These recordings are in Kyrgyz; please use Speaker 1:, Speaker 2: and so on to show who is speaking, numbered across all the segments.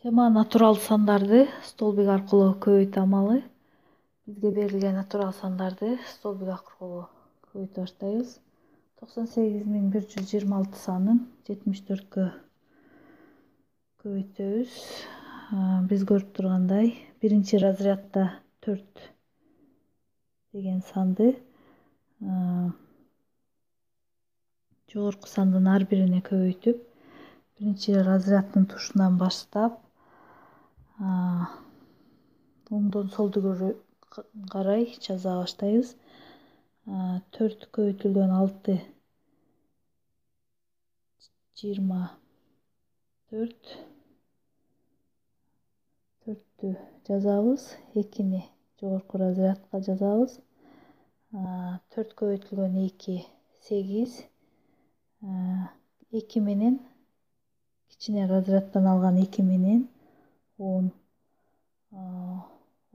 Speaker 1: Тема натурал сандарды столбик аркылуу көбөйтүү амалы. Бизге берилген натурал сандарды столбик аркылуу көбөйтө баштайбыз. 98.126 санын 74кө көбөйтөбүз. Биз көрүп тургандай, биринчи разрядда 4 деген санды жогорку сандын ар бирине көбөйтүп, биринчи разряддын тушунан баштап оңдон солдуга карай жаза баштайбыз. 4 көбөйтүлгөн 6 24, 4-тү жазабыз, 2-ни жогорку разрядка жазабыз. 4 көбөйтүлгөн 2 8, 2 менен кичине разряддан алган 2 менен 10,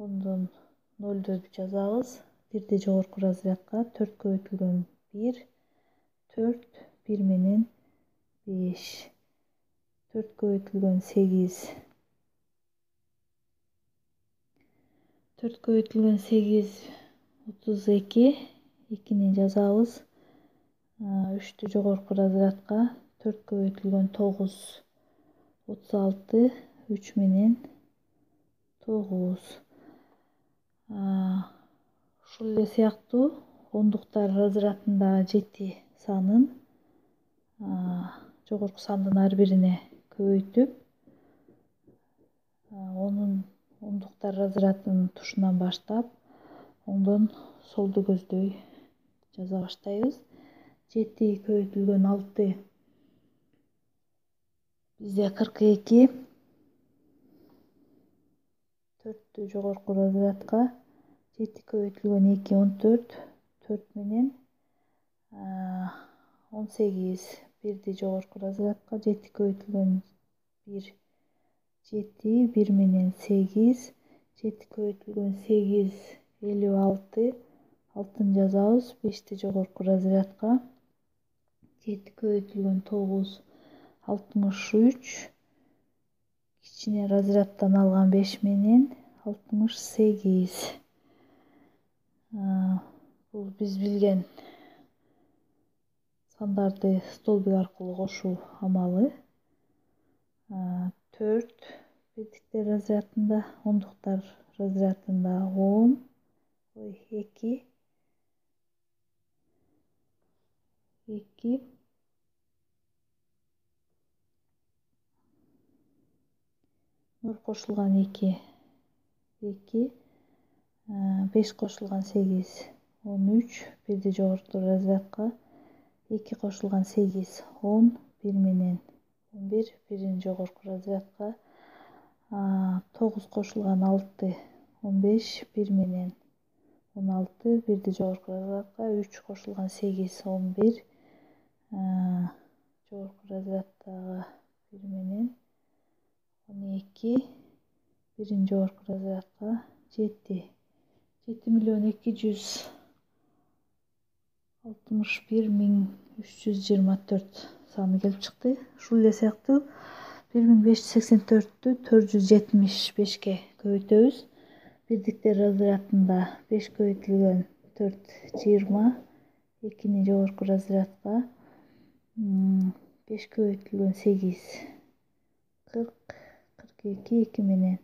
Speaker 1: ондон 0-ду жазабыз. 1-ди жогорку разрядка 4 көбөйтүлгөн 1, 4, 1 менен 5, 4 көбөйтүлгөн 8, 4 көбөйтүлгөн 8 32, 2-ни жазабыз. 3-тү жогорку разрядка 4 көбөйтүлгөн 9 36, 3 менен 9. Ушул эле сыяктуу ондуктар разрядындагы 7 санын жогорку сандын ар бирине көбөйтүп, онун ондуктар разрядынын тушунан баштап, оңдон солду көздөй жаза баштайбыз. 7 көбөйтүлгөн 6 бизде 42, 4-тү жогорку разрядка 7 көбөйтүлгөн 2 14, 4 менен 18, 1-ди жогорку разрядка 7 көбөйтүлгөн 1 7, 1 менен 8, 7 көбөйтүлгөн 8 56, 6-ны жазабыз. 5-ти жогорку разрядка 7 көбөйтүлгөн 9 63, кичине разряддан алган 5 менен 68. Бул биз билген сандарды столбик аркылуу кошуу амалы. 4 бирдиктер разрядында, ондуктар разрядында 10, 2, 2, 0 кошулган 2, 2, 5 кошулган 8, 13, 1-ди жогорку разрядка 2 кошулган 8, 10, 1 менен 11, 1-ни жогорку разрядка 9 кошулган 6, 15, 1 менен 16, 1-ди жогорку разрядка 3 кошулган 8, 11, жогорку разряддагы 1 менен 12, 1-ни жогорку разрядка 7, 7.261.324 саны келип чыкты. Ушул эле сыяктуу 1584-тү 475ке көбөйтөбүз. Бирдиктер разрядында 5 көбөйтүлгөн 4 20, 2-ни жогорку разрядка 5 көбөйтүлгөн 8 40, 42, 2 менен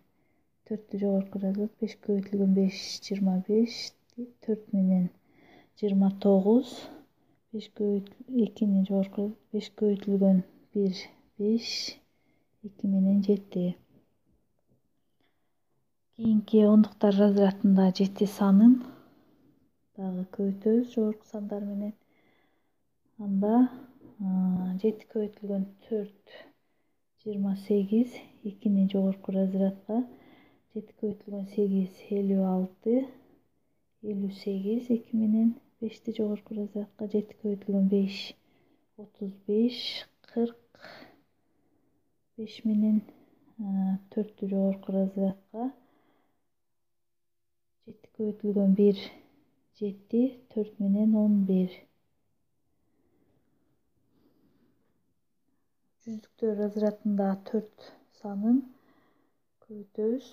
Speaker 1: 4-тү жогорку разряд 5 көбөйтүлгөн 5 25, 4 менен 29, 2-ни жогорку 5 көбөйтүлгөн 1 5, 2 менен 7. Кийинки ондуктар разрядында 7 санын дагы көбөйтөбүз жогорку сандар менен. Анда 7 көбөйтүлгөн 4 28, 2-ни жогорку разрядка 7 көбөйтүлгөн 8 56, 58, 2 менен 5-ти жогорку разрядка 7 көбөйтүлгөн 5 35, 40, 5 менен 4-тү жогорку разрядка 7 көбөйтүлгөн 1 7, 4 менен 11. Жүздүктөр разрядында 4 санын көбөйтөбүз.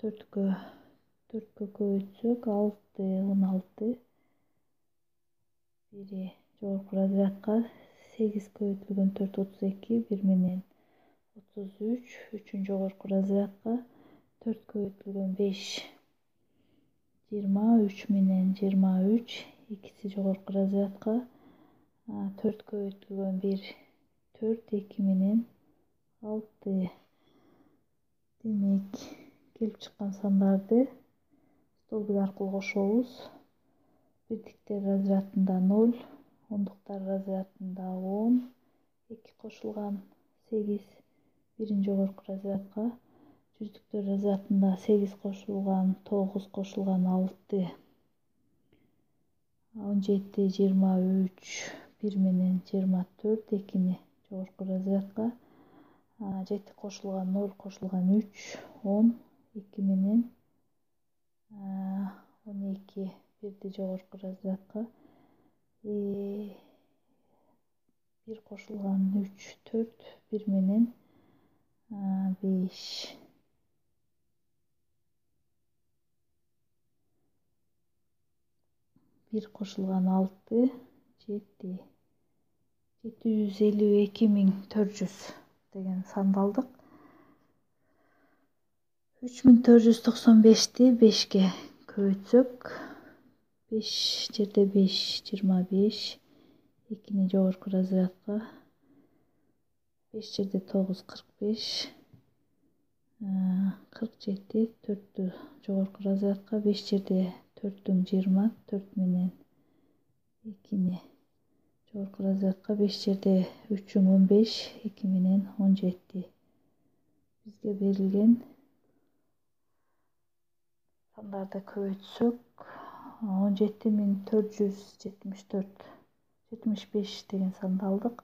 Speaker 1: 4кө көбөйтсөк 6 16. Бири жогорку разрядка 8 көбөйтүлгөн 4 32, 1 менен 33. 3 жогорку разрядка 4 көбөйтүлгөн 5 20, 3 менен 23. 2 жогорку разрядка 4 көбөйтүлгөн 1 4, 2 менен 6. Демек, келип чыккан сандарды столбик аркылуу кошобуз. Бирдиктер разрядында 0, ондуктар разрядында 10, 2 кошулган 8, биринчи жогорку разрядка, жүздүктөр разрядында 8 кошулган 9 кошулган 6, 17 23, 1 менен 24, 2 жогорку разрядка, 7 кошулган 0 кошулган 3, 10, 2 менен 12, бирди жогорку разрядка, 1 кошулган 3 4, 1 менен 5, 1 кошулган 6 7, 752.400 деген санды алдык. 3495'ti 5ке көбөйтсөк 5 жерде 5 25, 2 жогорку разрядка 5 жерде 9 45, 47, 4 жогорку разрядка 5 жерде 4 20, 4 менен 2 жогорку разрядка 5 жерде 3 15, 2 менен 17. Бизге берилген сандарды көбөйтсөк 17.474 75 деген санды алдык.